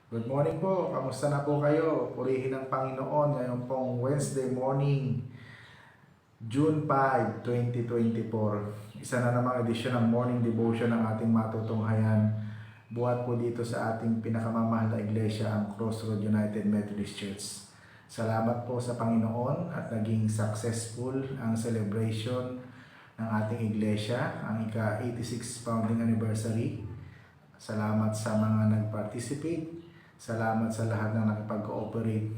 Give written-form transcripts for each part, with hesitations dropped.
Good morning po. Kamusta na po kayo? Purihin ng Panginoon ngayon pong Wednesday morning, June 5, 2024. Isa na namang edisyon ng morning devotion ng ating matutunghayan. Buhat po dito sa ating pinakamamahal na iglesia, ang Crossroad United Methodist Church. Salamat po sa Panginoon at naging successful ang celebration ng ating iglesia, ang ika-86 founding anniversary. Salamat sa mga nag-participate. Salamat sa lahat na nakipag-cooperate.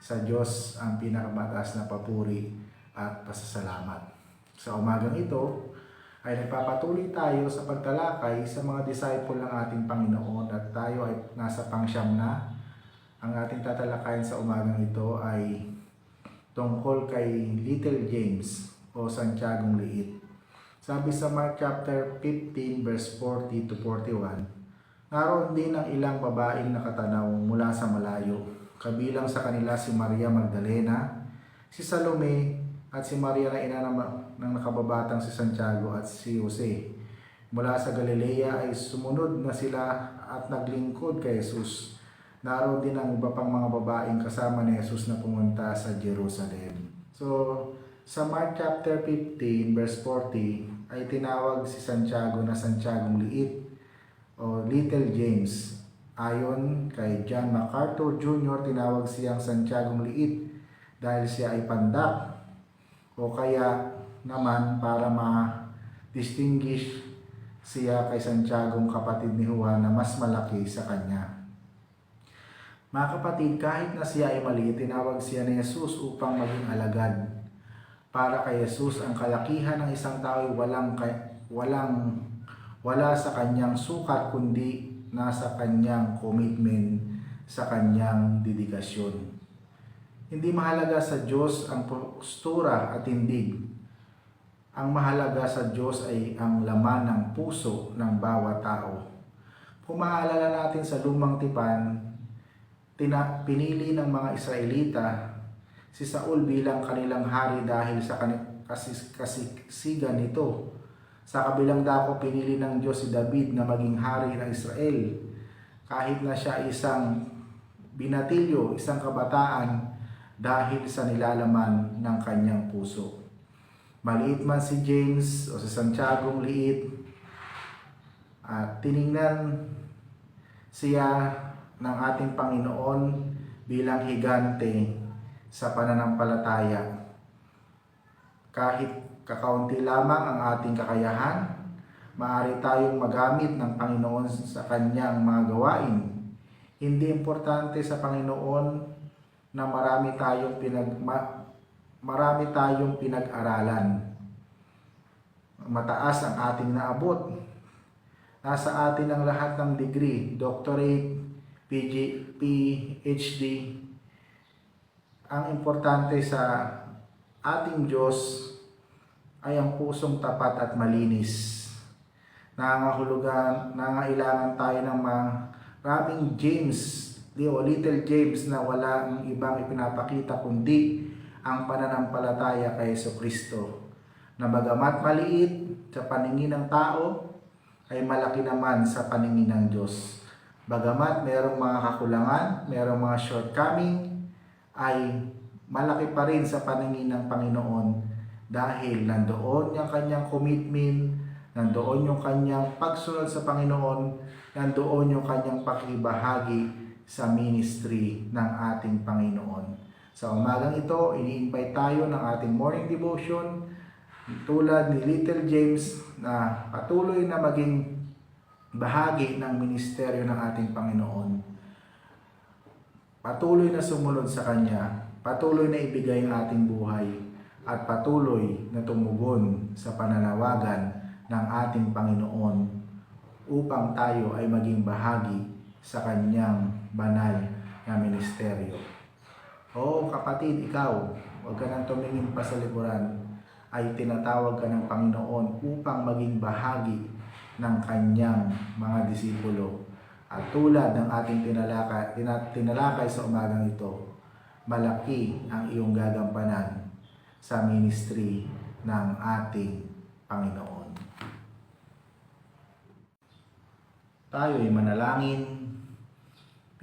Sa Diyos ang pinakamataas na papuri at pasasalamat. Sa umagang ito ay nagpapatuloy tayo sa pagtalakay sa mga disciple ng ating Panginoon at tayo ay nasa pangsyam na. Ang ating tatalakayin sa umagang ito ay tungkol kay Little James o Santiagong Liit. Sabi sa Mark chapter 15 verse 40 to 41, naroon din ang ilang babaeng nakatanaw mula sa malayo. Kabilang sa kanila si Maria Magdalena, si Salome, at si Maria na ina ng nakababatang si Santiago at si Jose. Mula sa Galilea ay sumunod na sila at naglingkod kay Jesus. Naroon din ang iba pang mga babaeng kasama ni Jesus na pumunta sa Jerusalem. So, sa Mark chapter 15 verse 40 ay tinawag si Santiago na Santiagong Liit o Little James. Ayon kay John MacArthur Jr., tinawag siyang Santiagong Liit dahil siya ay pandak o kaya naman para ma-distinguish siya kay Santiagong kapatid ni Juan na mas malaki sa kanya. Mga kapatid, kahit na siya ay maliit, tinawag siya ni Jesus upang maging alagad. Para kay Jesus, ang kalakihan ng isang tao ay wala sa kanyang sukat kundi nasa kanyang commitment, sa kanyang dedikasyon. Hindi mahalaga sa Diyos ang postura at tindig. Ang mahalaga sa Diyos ay ang laman ng puso ng bawat tao. Kung maaalala natin sa Lumang Tipan, pinili ng mga Israelita si Saul bilang kanilang hari dahil sa kasisigan nito. Sa kabilang dako, pinili ng Diyos si David na maging hari ng Israel. Kahit na siya isang binatilyo, isang kabataan, dahil sa nilalaman ng kanyang puso. Maliit man si James o si Santiagong Liit, at tiningnan siya ng ating Panginoon bilang higante sa pananampalataya. Kahit kakaunti lamang ang ating kakayahan, maaari tayong magamit ng Panginoon sa kanyang mga gawain. Hindi importante sa Panginoon na marami tayong pinag-aralan. Mataas ang ating naabot. Nasa atin ang lahat ng degree, doctorate, PhD. Ang importante sa ating Diyos ay ang pusong tapat at malinis. Nangangailangan tayo ng maraming James o Little James na wala ang ibang ipinapakita kundi ang pananampalataya kay Jesucristo, na bagamat maliit sa paningin ng tao ay malaki naman sa paningin ng Diyos. Bagamat mayroong mga kakulangan, mayroong mga shortcoming, ay malaki pa rin sa paningin ng Panginoon dahil nandoon yung kanyang commitment, nandoon yung kanyang pagsunod sa Panginoon, nandoon yung kanyang pakibahagi sa ministry ng ating Panginoon. Sa umagang ito, ini-invite tayo ng ating morning devotion tulad ni Little James na patuloy na maging bahagi ng ministeryo ng ating Panginoon. Patuloy na sumunod sa Kanya, patuloy na ibigay ang ating buhay, at patuloy na tumugon sa pananawagan ng ating Panginoon upang tayo ay maging bahagi sa Kanyang banal na ministeryo. O kapatid, ikaw, huwag ka nang tumingin pa sa likuran, ay tinatawag ka ng Panginoon upang maging bahagi ng Kanyang mga disipulo. At tulad ng ating tinalakay sa umagang ito, malaki ang iyong gagampanan sa ministry ng ating Panginoon. Tayo ay manalangin.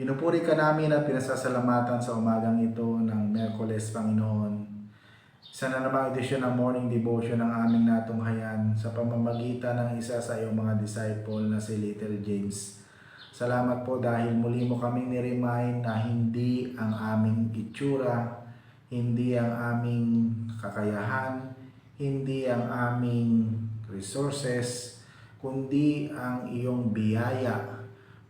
Pinupuri ka namin at pinasasalamatan sa umagang ito ng Miyerkules, Panginoon. Isa na namang edisyon ng morning devotion ng aming natunghayan sa pamamagitan ng isa sa iyong mga disciple na si Little James. Salamat po dahil muli mo kaming niremind na hindi ang aming itsura, hindi ang aming kakayahan, hindi ang aming resources, kundi ang iyong biyaya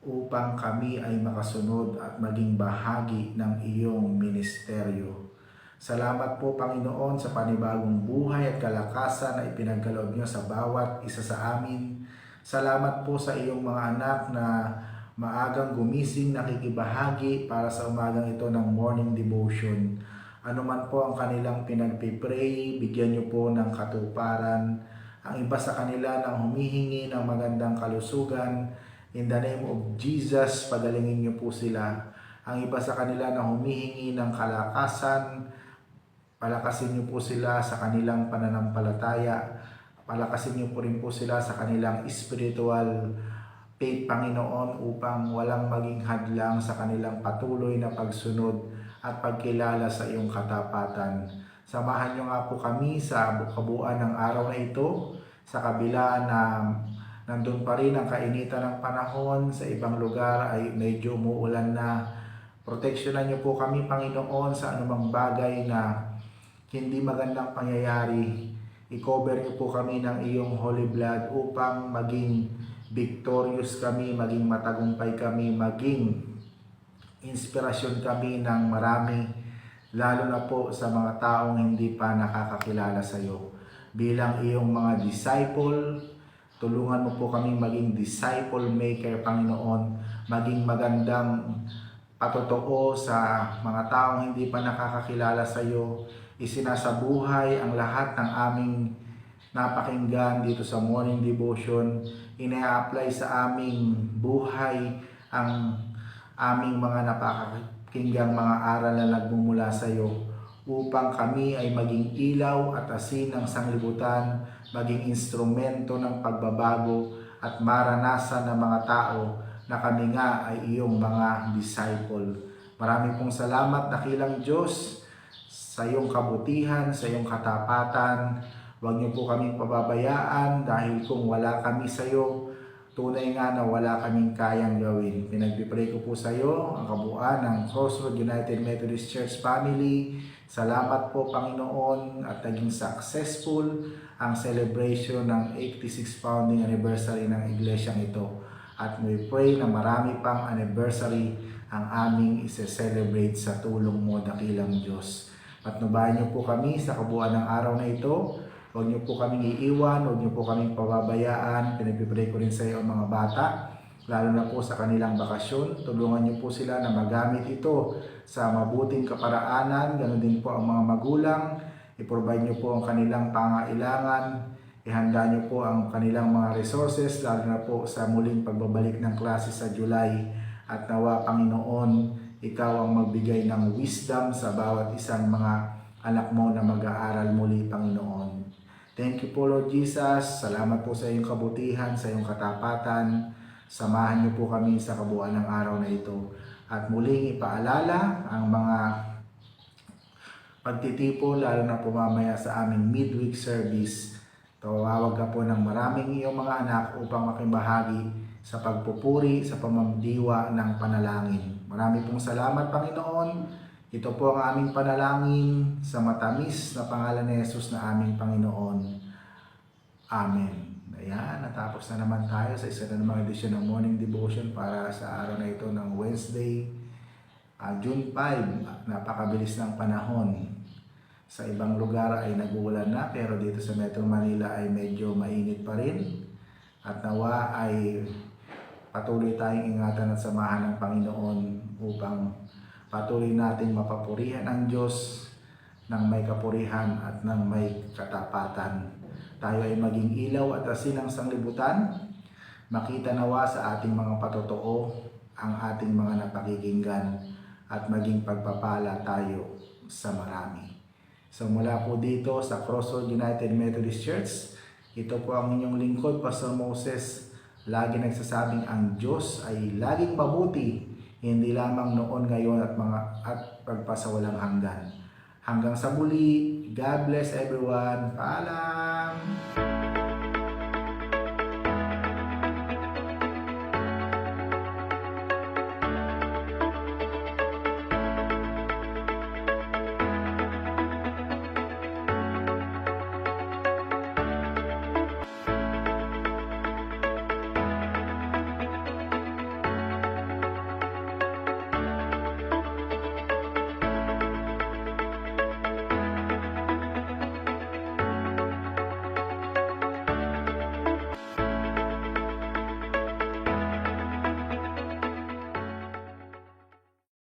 upang kami ay makasunod at maging bahagi ng iyong ministeryo. Salamat po, Panginoon, sa panibagong buhay at kalakasan na ipinagkaloob niyo sa bawat isa sa amin. Salamat po sa iyong mga anak na maagang gumising, nakikibahagi para sa umagang ito ng morning devotion. Ano man po ang kanilang pinagpipray, bigyan niyo po ng katuparan. Ang iba sa kanila nang humihingi ng magandang kalusugan, in the name of Jesus, padalingin niyo po sila. Ang iba sa kanila na humihingi ng kalakasan, palakasin niyo po sila sa kanilang pananampalataya. Palakasin niyo po rin po sila sa kanilang spiritual faith, Panginoon, upang walang maging hadlang sa kanilang patuloy na pagsunod at pagkilala sa iyong katapatan. Samahan niyo nga po kami sa kabuuan ng araw na ito, sa kabila na nandun pa rin ang kainitan ng panahon, sa ibang lugar ay medyo umuulan na. Proteksyonan niyo po kami, Panginoon, sa anumang bagay na hindi magandang pangyayari. I-cover niyo po kami ng iyong holy blood upang maging victorious kami, maging matagumpay kami, maging inspirasyon kami ng marami, lalo na po sa mga taong hindi pa nakakakilala sa iyo. Bilang iyong mga disciple, tulungan mo po kami maging disciple maker, Panginoon, maging magandang patotoo sa mga taong hindi pa nakakakilala sa iyo. Isinasabuhay ang lahat ng aming napakinggan dito sa morning devotion. Ina-apply sa aming buhay ang aming mga napakinggang mga aral na nagmumula sa iyo, upang kami ay maging ilaw at asin ng sanglibutan, maging instrumento ng pagbabago at maranasan ng mga tao na kami nga ay iyong mga disciple. Marami pong salamat, dakilang Diyos, sa iyong kabutihan, sa iyong katapatan. Huwag niyo po kaming pababayaan dahil kung wala kami sa iyo, tunay nga na wala kaming kayang gawin. Pinagpipray ko po sa iyo ang kabuuan ng Crossroad United Methodist Church family. Salamat po, Panginoon, at naging successful ang celebration ng 86th founding anniversary ng iglesyang ito. At we pray na marami pang anniversary ang aming ise-celebrate sa tulong mo, dakilang Diyos. Patnubayan niyo po kami sa kabuuan ng araw na ito. Huwag niyo po kaming iiwan, huwag niyo po kaming pababayaan. Pinagpipray ko rin sa iyo ang mga bata, lalo na po sa kanilang bakasyon. Tulungan niyo po sila na magamit ito sa mabuting kaparaanan. Ganon din po ang mga magulang. I-provide niyo po ang kanilang pangailangan. Ihanda niyo po ang kanilang mga resources, lalo na po sa muling pagbabalik ng klase sa July. At nawa, Panginoon, ikaw ang magbigay ng wisdom sa bawat isang mga anak mo na mag-aaral muli, Panginoon. Thank you po, Lord Jesus. Salamat po sa iyong kabutihan, sa iyong katapatan. Samahan niyo po kami sa kabuuan ng araw na ito. At muling ipaalala ang mga pagtitipon, lalo na po mamaya sa aming midweek service. Tawawag ka po ng maraming iyong mga anak upang makibahagi sa pagpupuri, sa pamamdiwa ng panalangin. Marami pong salamat, Panginoon. Ito po ang aming panalangin sa matamis na pangalan ni Jesus na aming Panginoon. Amen. Ayan, natapos na naman tayo sa isa na namang edisyon ng morning devotion para sa araw na ito ng Wednesday, June 5. Napakabilis ng panahon. Sa ibang lugar ay nag-uulan na, pero dito sa Metro Manila ay medyo mainit pa rin. At nawa ay patuloy tayong ingatan at samahan ng Panginoon upang patuloy nating mapapurihan ang Diyos ng may kapurihan at ng may katapatan. Tayo ay maging ilaw at asin ng sanglibutan. Makita nawa sa ating mga patotoo ang ating mga napakikinggan at maging pagpapala tayo sa marami. So mula po dito sa Crossroad United Methodist Church, ito po ang inyong lingkod, Pastor Moses. Lagi nagsasabing ang Diyos ay laging mabuti. hindi lamang noon, ngayon at pagpasawalang hanggan. Hanggang sa muli, God bless everyone. Paalam!